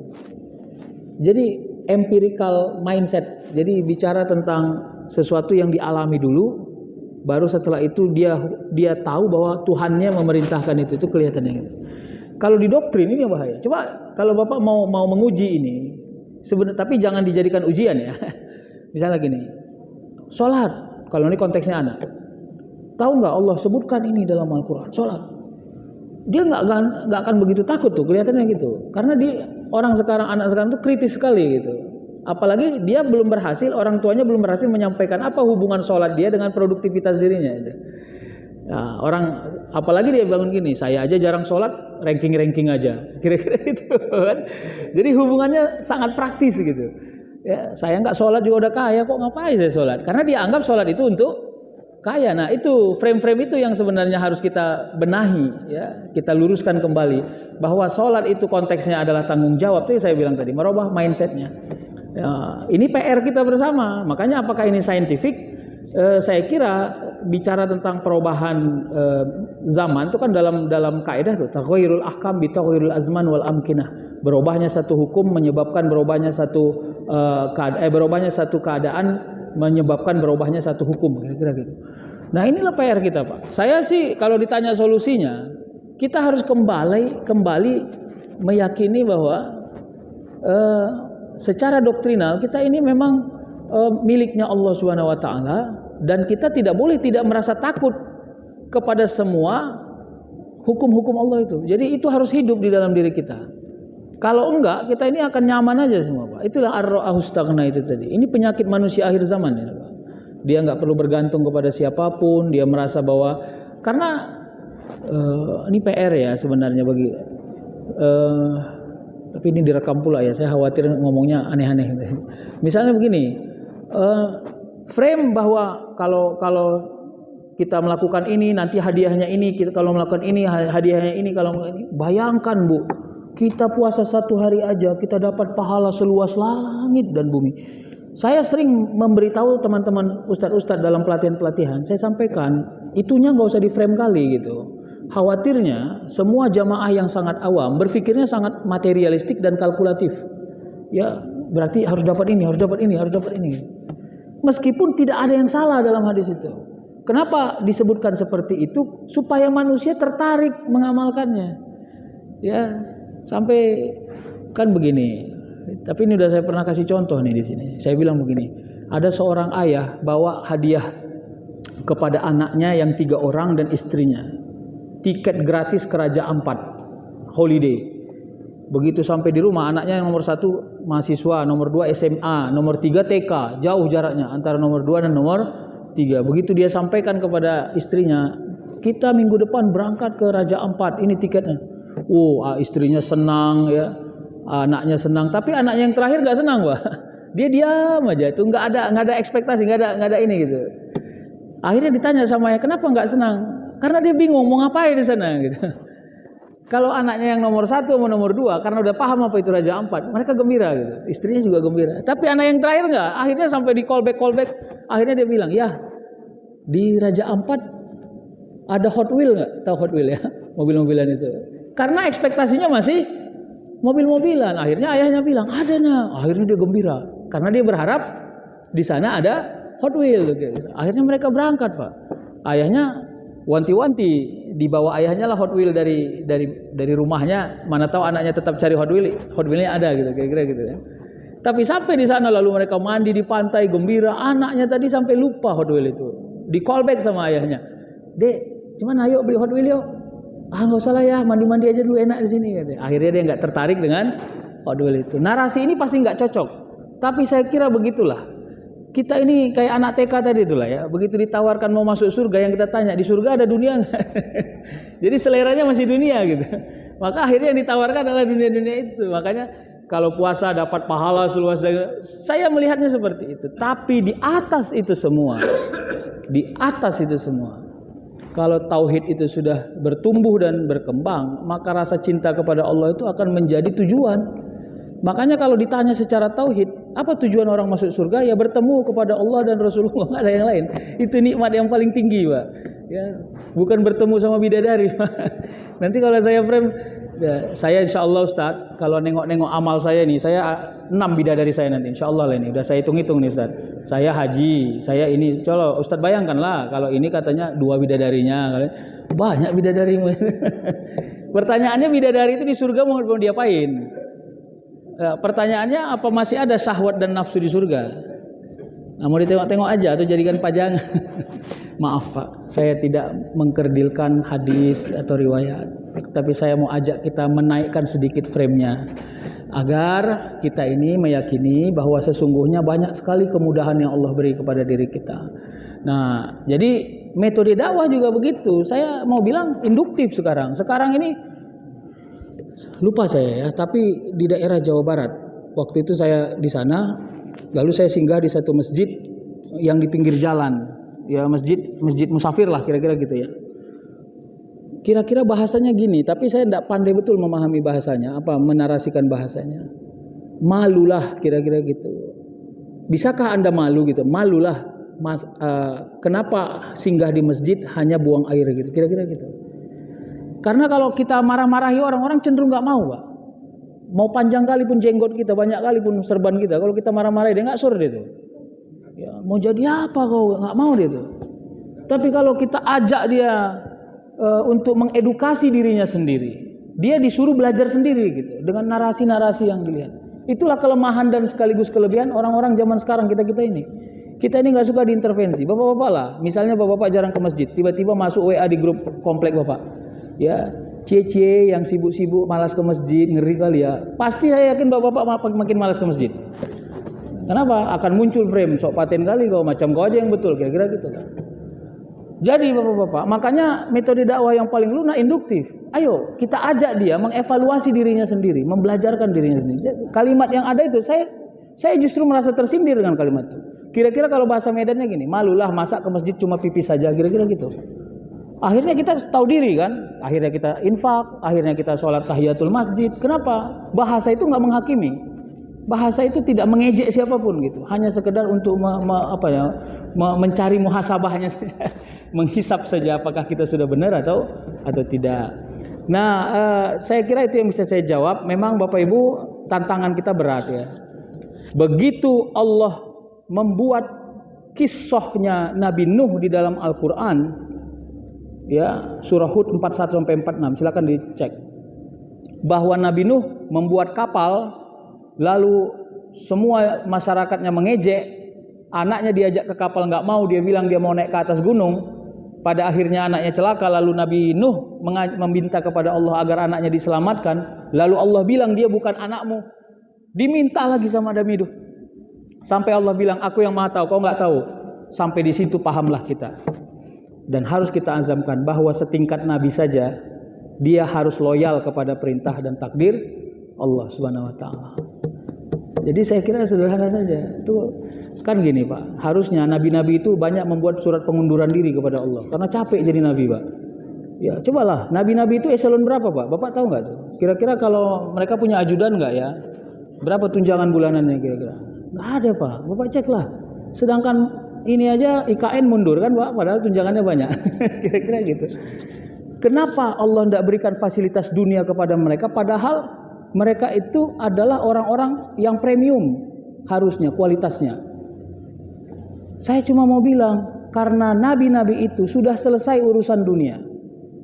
A: Jadi empirical mindset, jadi bicara tentang sesuatu yang dialami dulu, baru setelah itu dia tahu bahwa Tuhannya memerintahkan itu kelihatannya gitu. Kalau di doktrin ini bahaya. Coba kalau Bapak mau menguji ini, tapi jangan dijadikan ujian ya. Misalnya gini, sholat, kalau ini konteksnya anak, tahu nggak Allah sebutkan ini dalam Al-Quran, sholat. Dia nggak akan begitu takut tuh, kelihatannya gitu. Karena anak sekarang tuh kritis sekali gitu. Apalagi dia belum berhasil, orang tuanya belum berhasil menyampaikan apa hubungan sholat dia dengan produktivitas dirinya. Nah, apalagi dia bangun gini, saya aja jarang sholat, ranking aja, kira-kira gitu kan. Jadi hubungannya sangat praktis gitu. Ya, saya nggak sholat juga udah kaya, kok ngapain saya sholat? Karena dia anggap sholat itu untuk kaya. Nah itu frame-frame itu yang sebenarnya harus kita benahi ya, kita luruskan kembali bahwa sholat itu konteksnya adalah tanggung jawab. Itu yang saya bilang tadi, merubah mindsetnya. Ya, ini PR kita bersama. Makanya apakah ini saintifik? Saya kira bicara tentang perubahan zaman itu kan dalam kaidah tuh taghayyurul ahkam bi taghayyuril azman wal amkinah. Berubahnya satu hukum menyebabkan berubahnya satu keadaan menyebabkan berubahnya satu hukum, kira-kira gitu. Nah inilah PR kita Pak. Saya sih kalau ditanya solusinya, kita harus kembali meyakini bahwa secara doktrinal kita ini memang miliknya Allah Subhanahu wa taala, dan kita tidak boleh tidak merasa takut kepada semua hukum-hukum Allah itu. Jadi itu harus hidup di dalam diri kita. Kalau enggak, kita ini akan nyaman aja semua Pak. Itulah ar-ra'ahustagna itu tadi. Ini penyakit manusia akhir zaman ya Pak. Dia nggak perlu bergantung kepada siapapun. Dia merasa bahwa karena ini PR ya sebenarnya bagi tapi ini direkam pula ya. Saya khawatir ngomongnya aneh-aneh. Misalnya begini, frame bahwa kalau kita melakukan ini nanti hadiahnya ini, kita kalau melakukan ini hadiahnya ini, kalau ini bayangkan Bu, Kita puasa 1 hari aja kita dapat pahala seluas langit dan bumi. Saya sering memberitahu teman-teman ustadz-ustadz dalam pelatihan-pelatihan, saya sampaikan, itunya nggak usah di frame kali gitu. Khawatirnya semua jamaah yang sangat awam berpikirnya sangat materialistik dan kalkulatif. Ya, berarti harus dapat ini, harus dapat ini, harus dapat ini. Meskipun tidak ada yang salah dalam hadis itu. Kenapa disebutkan seperti itu? Supaya manusia tertarik mengamalkannya. Ya, sampai kan begini. Tapi ini udah saya pernah kasih contoh nih di sini. Saya bilang begini, ada seorang ayah bawa hadiah kepada anaknya yang 3 orang dan istrinya, tiket gratis ke Raja Ampat, holiday. Begitu sampai di rumah, anaknya yang nomor 1 mahasiswa, nomor 2 SMA, nomor 3 TK, jauh jaraknya antara nomor 2 dan nomor 3. Begitu dia sampaikan kepada istrinya, kita minggu depan berangkat ke Raja Ampat, ini tiketnya. Istrinya senang ya, anaknya senang. Tapi anaknya yang terakhir nggak senang, Pak. Dia diam aja, itu nggak ada ekspektasi, nggak ada ini gitu. Akhirnya ditanya sama ayah, kenapa nggak senang? Karena dia bingung mau ngapain di sana gitu. Kalau anaknya yang nomor 1 sama nomor 2 karena udah paham apa itu Raja Ampat, mereka gembira gitu. Istrinya juga gembira. Tapi anak yang terakhir nggak. Akhirnya sampai di callback. Akhirnya dia bilang, ya di Raja Ampat ada Hot Wheel nggak? Tahu Hot Wheel ya? Mobil-mobilan itu. Karena ekspektasinya masih mobil-mobilan. Akhirnya ayahnya bilang, ada nah. Akhirnya dia gembira. Karena dia berharap di sana ada Hot Wheel. Akhirnya mereka berangkat, Pak. Ayahnya wanti-wanti, dibawa ayahnya lah Hot Wheel dari rumahnya. Mana tahu anaknya tetap cari Hot Wheelnya ada gitu, kira-kira gitu ya. Tapi sampai di sana lalu mereka mandi di pantai gembira. Anaknya tadi sampai lupa Hot Wheel itu. Di callback sama ayahnya. Dek, cuman ayo beli Hot Wheel yuk. Nggak usah lah ya, mandi-mandi aja dulu enak di sini. Akhirnya dia nggak tertarik dengan Hot Wheel itu. Narasi ini pasti nggak cocok. Tapi saya kira begitulah. Kita ini kayak anak TK tadi itulah ya. Begitu ditawarkan mau masuk surga, yang kita tanya, di surga ada dunia nggak? Jadi seleranya masih dunia gitu. Maka akhirnya yang ditawarkan adalah dunia-dunia itu. Makanya kalau puasa dapat pahala seluas dari, saya melihatnya seperti itu. Tapi di atas itu semua, kalau tauhid itu sudah bertumbuh dan berkembang, maka rasa cinta kepada Allah itu akan menjadi tujuan. Makanya kalau ditanya secara tauhid, apa tujuan orang masuk surga? Ya bertemu kepada Allah dan Rasulullah, nggak ada yang lain. Itu nikmat yang paling tinggi, Pak. Ya, bukan bertemu sama bidadari, Pak. Nanti kalau saya frame, ya, saya insya Allah Ustaz, kalau nengok-nengok amal saya nih, saya 6 bidadari saya nanti, insya Allah lah ini. Udah saya hitung-hitung nih Ustaz. Saya haji, saya ini, coba Ustaz bayangkanlah, kalau ini katanya 2 bidadarinya, banyak bidadarimu. Pertanyaannya bidadari itu di surga mau diapain? Pertanyaannya apa masih ada syahwat dan nafsu di surga? Nah, mau ditengok-tengok aja atau jadikan pajangan? Maaf Pak, saya tidak mengkerdilkan hadis atau riwayat, tapi saya mau ajak kita menaikkan sedikit frame-nya agar kita ini meyakini bahwa sesungguhnya banyak sekali kemudahan yang Allah beri kepada diri kita. Nah, jadi metode dakwah juga begitu. Saya mau bilang induktif sekarang. Sekarang ini lupa saya ya, tapi di daerah Jawa Barat. Waktu itu saya di sana, lalu saya singgah di satu masjid yang di pinggir jalan. Ya masjid musafir lah kira-kira gitu ya. Kira-kira bahasanya gini, tapi saya tidak pandai betul memahami bahasanya, menarasikan bahasanya. Malulah kira-kira gitu. Bisakah Anda malu gitu? Malulah. Kenapa singgah di masjid hanya buang air gitu? Kira-kira gitu. Karena kalau kita marah-marahi orang cenderung nggak mau, Pak. Mau panjang kali pun jenggot kita, banyak kali pun serban kita, kalau kita marah-marahi dia nggak sur dia tuh. Ya, mau jadi apa kau? Nggak mau dia tuh. Tapi kalau kita ajak dia untuk mengedukasi dirinya sendiri, dia disuruh belajar sendiri gitu, dengan narasi-narasi yang dilihat. Itulah kelemahan dan sekaligus kelebihan orang-orang zaman sekarang kita ini. Kita ini nggak suka diintervensi. Bapak-bapak lah, misalnya bapak-bapak jarang ke masjid, tiba-tiba masuk WA di grup komplek bapak. Ya, cie-cie yang sibuk-sibuk malas ke masjid, ngeri kali ya. Pasti saya yakin bapak-bapak makin malas ke masjid. Kenapa? Akan muncul frame, sok paten kali kau, macam kau aja yang betul, kira-kira gitu kan. Jadi bapak-bapak, makanya metode dakwah yang paling lunak induktif. Ayo kita ajak dia mengevaluasi dirinya sendiri, membelajarkan dirinya sendiri. Kalimat yang ada itu, saya justru merasa tersindir dengan kalimat itu. Kira-kira kalau bahasa Medannya gini, malulah masa ke masjid cuma pipis saja, kira-kira gitu. Akhirnya kita tahu diri kan. Akhirnya kita infak, akhirnya kita sholat tahiyatul masjid. Kenapa? Bahasa itu nggak menghakimi. Bahasa itu tidak mengejek siapapun gitu. Hanya sekedar untuk mencari muhasabahnya saja, menghisap saja apakah kita sudah benar atau tidak. Nah, saya kira itu yang bisa saya jawab. Memang Bapak Ibu, tantangan kita berat ya. Begitu Allah membuat kisahnya Nabi Nuh di dalam Al-Quran, ya, surah Hud 41 sampai 46, silakan dicek. Bahwa Nabi Nuh membuat kapal, lalu semua masyarakatnya mengejek, anaknya diajak ke kapal nggak mau, dia bilang dia mau naik ke atas gunung. Pada akhirnya anaknya celaka, lalu Nabi Nuh meminta kepada Allah agar anaknya diselamatkan. Lalu Allah bilang dia bukan anakmu. Diminta lagi sama Nabi Nuh. Sampai Allah bilang, aku yang maha tahu, kau nggak tahu. Sampai di situ pahamlah kita. Dan harus kita azamkan bahwa setingkat Nabi saja, dia harus loyal kepada perintah dan takdir Allah Subhanahu Wa Taala. Jadi saya kira sederhana saja. Itu kan gini Pak, harusnya nabi-nabi itu banyak membuat surat pengunduran diri kepada Allah karena capek jadi nabi Pak. Ya cobalah, nabi-nabi itu eselon berapa Pak? Bapak tahu nggak tuh? Kira-kira kalau mereka punya ajudan nggak ya? Berapa tunjangan bulanannya kira-kira? Nggak ada Pak, Bapak ceklah. Sedangkan ini aja IKN mundur kan Pak, padahal tunjangannya banyak. Kira-kira gitu. Kenapa Allah tidak berikan fasilitas dunia kepada mereka padahal mereka itu adalah orang-orang yang premium harusnya kualitasnya. Saya cuma mau bilang karena nabi-nabi itu sudah selesai urusan dunia.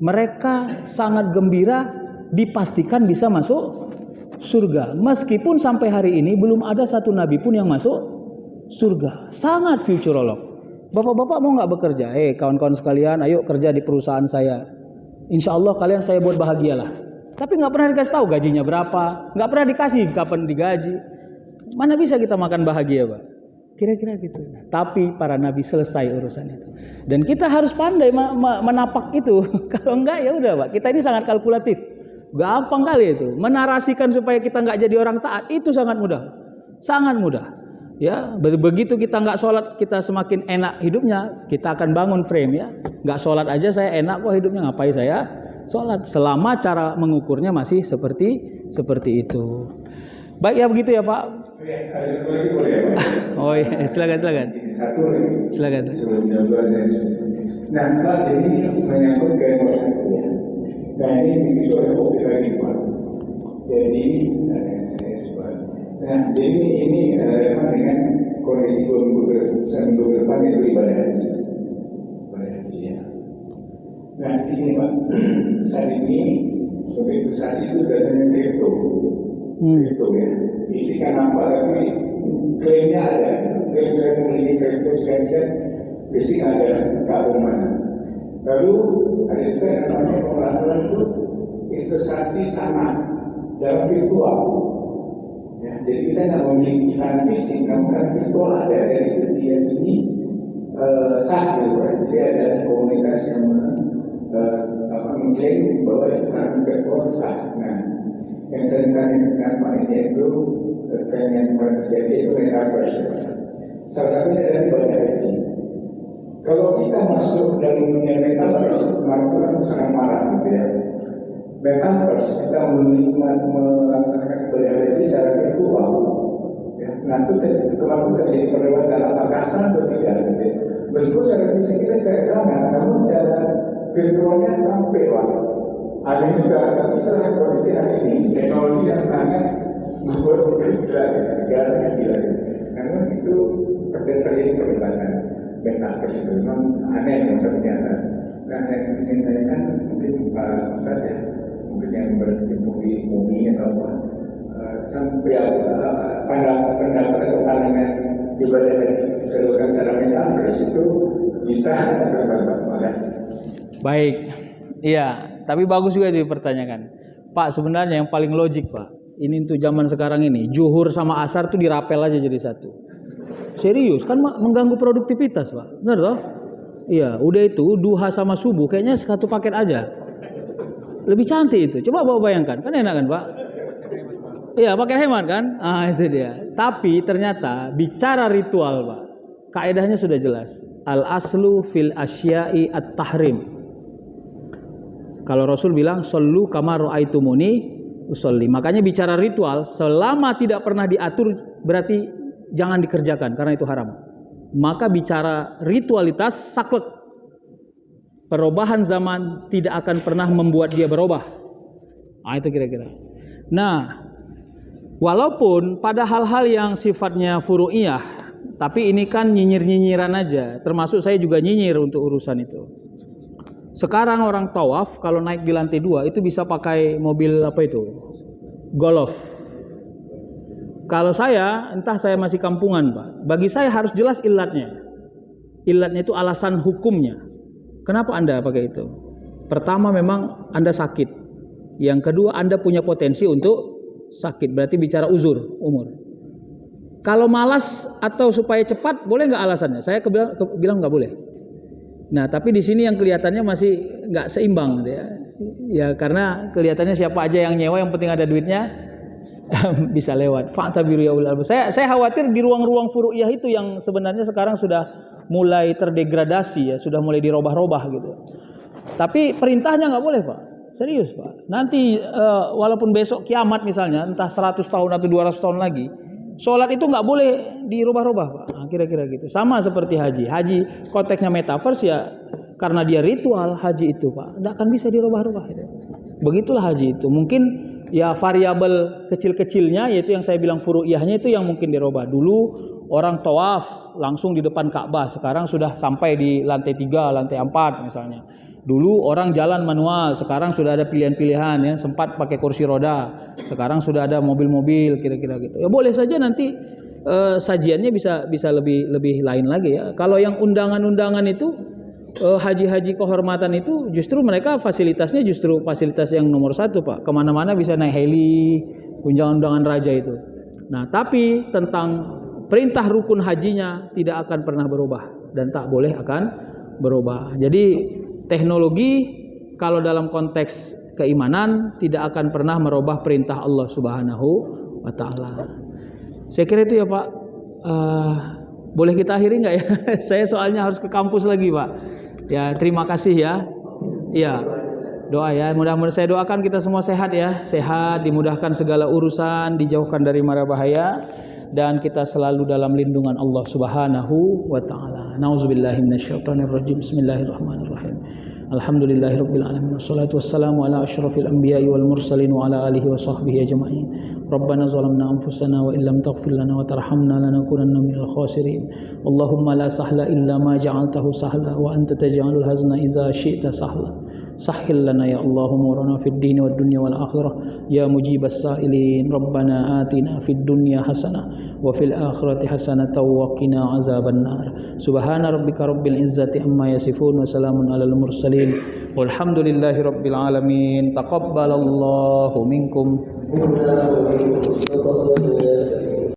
A: Mereka sangat gembira dipastikan bisa masuk surga. Meskipun sampai hari ini belum ada satu nabi pun yang masuk surga. Sangat futurolog. Bapak-bapak mau nggak bekerja? Kawan-kawan sekalian, ayo kerja di perusahaan saya. Insya Allah kalian saya buat bahagialah. Tapi nggak pernah dikasih tahu gajinya berapa, nggak pernah dikasih kapan digaji. Mana bisa kita makan bahagia Pak? Kira-kira gitu. Tapi para nabi selesai urusan itu. Dan kita harus pandai menapak itu. Kalau enggak ya udah Pak. Kita ini sangat kalkulatif. Gampang kali itu. Menarasikan supaya kita nggak jadi orang taat itu sangat mudah. Sangat mudah. Ya, begitu kita nggak sholat, kita semakin enak hidupnya. Kita akan bangun frame ya. Nggak sholat aja saya enak kok hidupnya, ngapain saya sholat? Selama cara mengukurnya masih seperti itu. Baik ya begitu ya Pak.
C: Ada satu lagi boleh ya Pak?
A: Oh iya, silakan.
C: Satu lagi.
A: Silakan.
C: Sebelum jam 12 saya sudah. Nah, Pak, ini menyangkut ke emosi ya. Nah, ini itu ada COVID lagi Pak. Jadi, saya coba. Nah, jadi ini relevan dengan kondisi seminggu ke depan yaitu ibadah haji. Ibadah haji ya. Nah, ini Pak, saat ini investasi itu datangnya kripto. Kripto ya. Isikan apa tapi klaimnya ada. Klaim saya memiliki kripto sekian, fisik ada kabel mana. Lalu ada juga yang namanya pembahasan itu investasi tanah dalam virtual. Ya, jadi kita tidak memiliki tanah fisik, namun tanah virtual ada. Dan itu dia ini sah gitu. Jadi ada komunitas yang mengklaim bahwa itu tanah virtual sah. Nah, yang saya tanyakan Pak ini itu yang terjadi itu metaverse. Salah satunya adalah ibadah haji. Kalau kita masuk dalam dunia metaverse, maka itu sangat marah gitu ya. Metaverse kita melaksanakan ibadah haji secara virtual. Ya, nah itu kemarin terjadi perdebatan apakah sah atau tidak. Gitu. Meskipun secara fisik kita tidak sana, namun secara virtualnya sampai Pak. Ada juga, tapi itulah kondisi hari ini, teknologi yang sangat membuat gila, negara sangat gila. Namun itu terjadi perdebatan metaverse itu memang aneh yang ternyata. Nah, yang saya tanyakan mungkin Pak Ustaz ya, mungkin yang berkecimpung di bumi atau apa, sampai pendapat atau pandangan ibadah haji diseluruhkan secara metaverse itu bisa berbagai makasih.
A: Baik, iya. Tapi bagus juga itu dipertanyakan. Pak, sebenarnya yang paling logik Pak, ini untuk zaman sekarang ini, zuhur sama asar tuh dirapel aja jadi satu. Serius, kan mengganggu produktivitas Pak. Benar toh? Iya, udah itu duha sama subuh kayaknya satu paket aja. Lebih cantik itu. Coba Bapak bayangkan, kan enak kan Pak? Iya, paket hemat kan? Ah, itu dia. Tapi ternyata bicara ritual Pak, kaedahnya sudah jelas. Al aslu fil asya'i at-tahrim. Kalau Rasul bilang shollu kama ra'aitumuni usolli. Makanya bicara ritual selama tidak pernah diatur berarti jangan dikerjakan karena itu haram. Maka bicara ritualitas saklek. Perubahan zaman tidak akan pernah membuat dia berubah. Nah, itu kira-kira. Nah, walaupun pada hal-hal yang sifatnya furu'iyah, tapi ini kan nyinyir-nyinyiran aja. Termasuk saya juga nyinyir untuk urusan itu. Sekarang orang tawaf kalau naik di lantai 2 itu bisa pakai mobil apa itu? Golf. Kalau saya, entah saya masih kampungan Pak, bagi saya harus jelas ilatnya. Ilatnya itu alasan hukumnya. Kenapa Anda pakai itu? Pertama memang Anda sakit. Yang kedua Anda punya potensi untuk sakit. Berarti bicara uzur, umur. Kalau malas atau supaya cepat, boleh nggak alasannya? Saya bilang nggak boleh. Nah, tapi di sini yang kelihatannya masih nggak seimbang, gitu ya. Ya karena kelihatannya siapa aja yang nyewa, yang penting ada duitnya bisa lewat. Fa'tabiru ya ulil albab. Saya khawatir di ruang-ruang furu'iyah itu yang sebenarnya sekarang sudah mulai terdegradasi ya, sudah mulai dirobah-robah gitu. Tapi perintahnya nggak boleh Pak, serius Pak. Nanti walaupun besok kiamat misalnya, entah 100 tahun atau 200 tahun lagi, sholat itu nggak boleh dirubah-rubah Pak. Nah, kira-kira gitu. Sama seperti haji. Haji konteksnya metaverse ya, karena dia ritual haji itu Pak, nggak akan bisa dirubah-rubah itu. Begitulah haji itu. Mungkin ya variabel kecil-kecilnya, yaitu yang saya bilang furu'iyahnya itu yang mungkin dirubah. Dulu orang tawaf langsung di depan Ka'bah, sekarang sudah sampai di lantai 3, lantai 4 misalnya. Dulu orang jalan manual, sekarang sudah ada pilihan-pilihan ya, sempat pakai kursi roda, sekarang sudah ada mobil-mobil kira-kira gitu. Ya boleh saja nanti sajiannya bisa lebih lain lagi ya. Kalau yang undangan-undangan itu haji-haji kehormatan itu justru mereka fasilitasnya justru fasilitas yang nomor 1 Pak. Kemana-mana bisa naik heli, undangan-undangan raja itu. Nah tapi tentang perintah rukun hajinya tidak akan pernah berubah dan tak boleh akan berubah. Jadi teknologi kalau dalam konteks keimanan tidak akan pernah merubah perintah Allah Subhanahu wa taala. Saya kira itu ya Pak. Boleh kita akhiri nggak ya? Saya soalnya harus ke kampus lagi Pak. Ya terima kasih ya. Ya doa ya. Mudah-mudahan saya doakan kita semua sehat ya. Sehat, dimudahkan segala urusan, dijauhkan dari mara bahaya, dan kita selalu dalam lindungan Allah Subhanahu wa taala. Nauzubillahi minasyaitonirrajim. Bismillahirrahmanirrahim. Alhamdulillahirabbil alamin. Wassalatu wassalamu ala asyrafil anbiya'i wal mursalin wa ala alihi wa sahbihi ajma'in. Rabbana zalamna anfusana wa illam taghfir lana wa tarhamna lanakunanna minal khasirin. Allahumma la sahla illa ma ja'altahu sahla wa anta taj'alul hazna idza syi'ta sahla. Sahhil lana ya Allah umurana fid dini wad dunya wal akhirah ya mujibas sa'ilin. Rabbana atina fid dunya hasanah wa fil akhirati hasanatan wa qina azaban nar. Subhana rabbika rabbil izzati amma yasifun wa salamun alal mursalin walhamdulillahi rabbil alamin. Taqabbalallahu minkum.